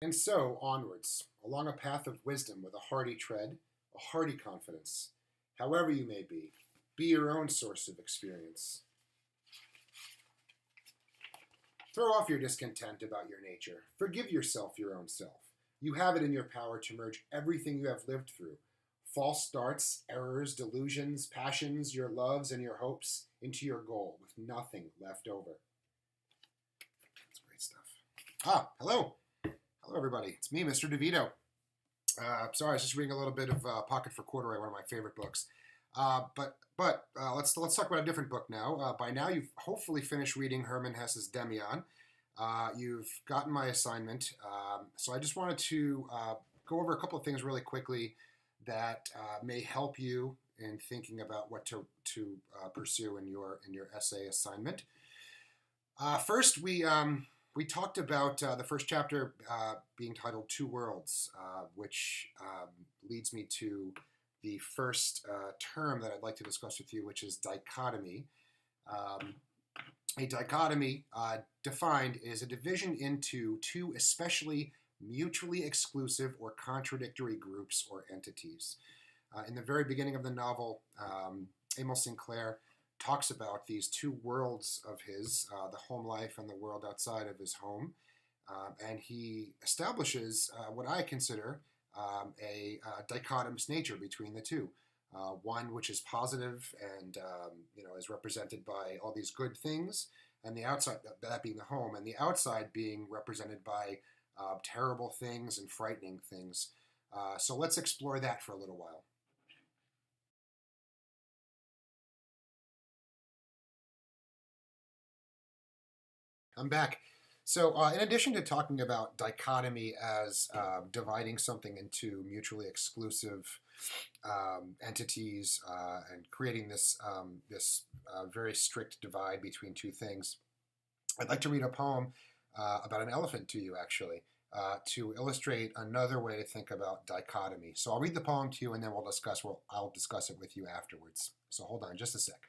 And so onwards, along a path of wisdom with a hearty tread, a hearty confidence. However you may be your own source of experience. Throw off your discontent about your nature. Forgive yourself your own self. You have it in your power to merge everything you have lived through, false starts, errors, delusions, passions, your loves, and your hopes, into your goal with nothing left over. That's great stuff. Hello. Hello, everybody. It's me, Mr. DeVito. Sorry, I was just reading a little bit of Pocket for Corduroy, one of my favorite books. But let's talk about a different book now. By now, you've hopefully finished reading Hermann Hesse's Demian. You've gotten my assignment. So I just wanted to go over a couple of things really quickly that may help you in thinking about what to pursue in your essay assignment. First, we talked about the first chapter being titled Two Worlds, which leads me to the first term that I'd like to discuss with you, which is dichotomy. A dichotomy, defined, is a division into two especially mutually exclusive or contradictory groups or entities. In the very beginning of the novel, Emil Sinclair talks about these two worlds of his, the home life and the world outside of his home, and he establishes what I consider a dichotomous nature between the two. One which is positive and is represented by all these good things, and the outside, that being the home, and the outside being represented by terrible things and frightening things. So let's explore that for a little while. I'm back. So in addition to talking about dichotomy as dividing something into mutually exclusive entities and creating this very strict divide between two things, I'd like to read a poem about an elephant to you, actually, to illustrate another way to think about dichotomy. So I'll read the poem to you, and then I'll discuss it with you afterwards. So hold on just a sec.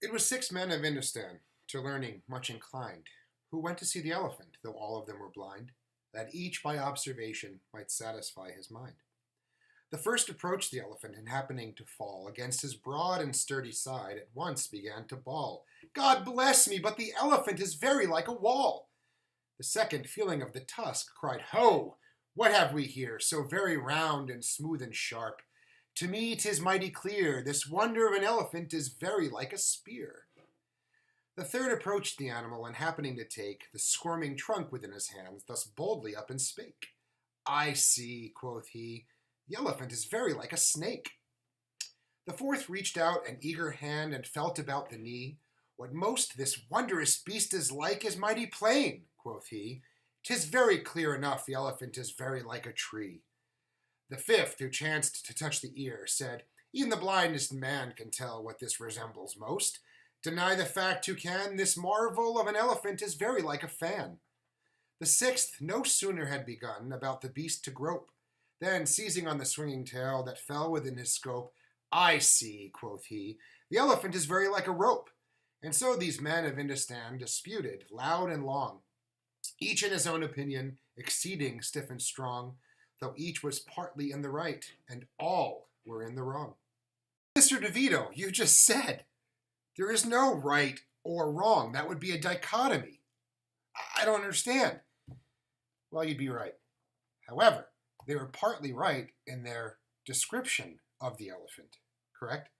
It was 6 men of Indostan, to learning much inclined, who went to see the elephant, though all of them were blind, that each by observation might satisfy his mind. The first approached the elephant, and happening to fall against his broad and sturdy side, at once began to bawl, "God bless me, but the elephant is very like a wall." The second, feeling of the tusk, cried, "Ho! What have we here, so very round and smooth and sharp? To me 'tis mighty clear, this wonder of an elephant is very like a spear." The third approached the animal, and happening to take the squirming trunk within his hands, thus boldly up and spake. "I see," quoth he, "the elephant is very like a snake." The fourth reached out an eager hand, and felt about the knee. "What most this wondrous beast is like is mighty plain," quoth he. "'Tis very clear enough the elephant is very like a tree." The fifth, who chanced to touch the ear, said, "Even the blindest man can tell what this resembles most. Deny the fact who can, this marvel of an elephant is very like a fan." The sixth no sooner had begun about the beast to grope, then, seizing on the swinging tail that fell within his scope, "I see," quoth he, "the elephant is very like a rope." And so these men of Indostan disputed loud and long, each in his own opinion, exceeding stiff and strong, though each was partly in the right, and all were in the wrong. Mr. DeVito, you just said there is no right or wrong. That would be a dichotomy. I don't understand. Well, you'd be right. However, they were partly right in their description of the elephant, correct?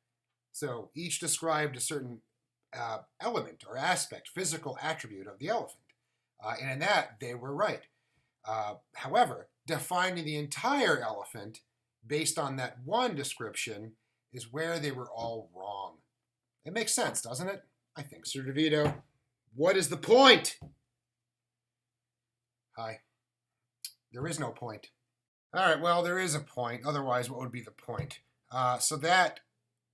So each described a certain element or aspect, physical attribute of the elephant. And in that, they were right. However, defining the entire elephant based on that one description is where they were all wrong. It makes sense, doesn't it? I think, Sir DeVito. What is the point? Hi. There is no point. All right, well, there is a point. Otherwise, what would be the point? So that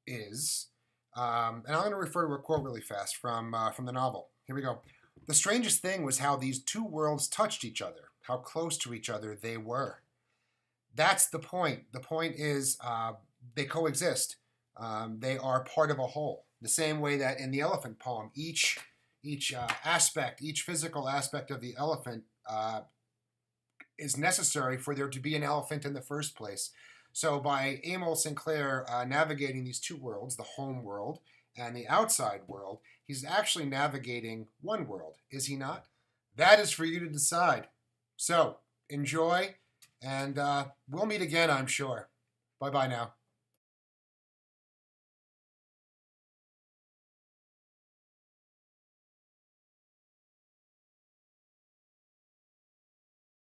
is, and I'm going to refer to a quote really fast from the novel. Here we go. "The strangest thing was how these two worlds touched each other, how close to each other they were." That's the point. The point is they coexist. They are part of a whole. The same way that in the elephant poem, each aspect, each physical aspect of the elephant is necessary for there to be an elephant in the first place. So by Emil Sinclair navigating these two worlds, the home world and the outside world, he's actually navigating one world, is he not? That is for you to decide. So enjoy, and we'll meet again, I'm sure. Bye-bye now.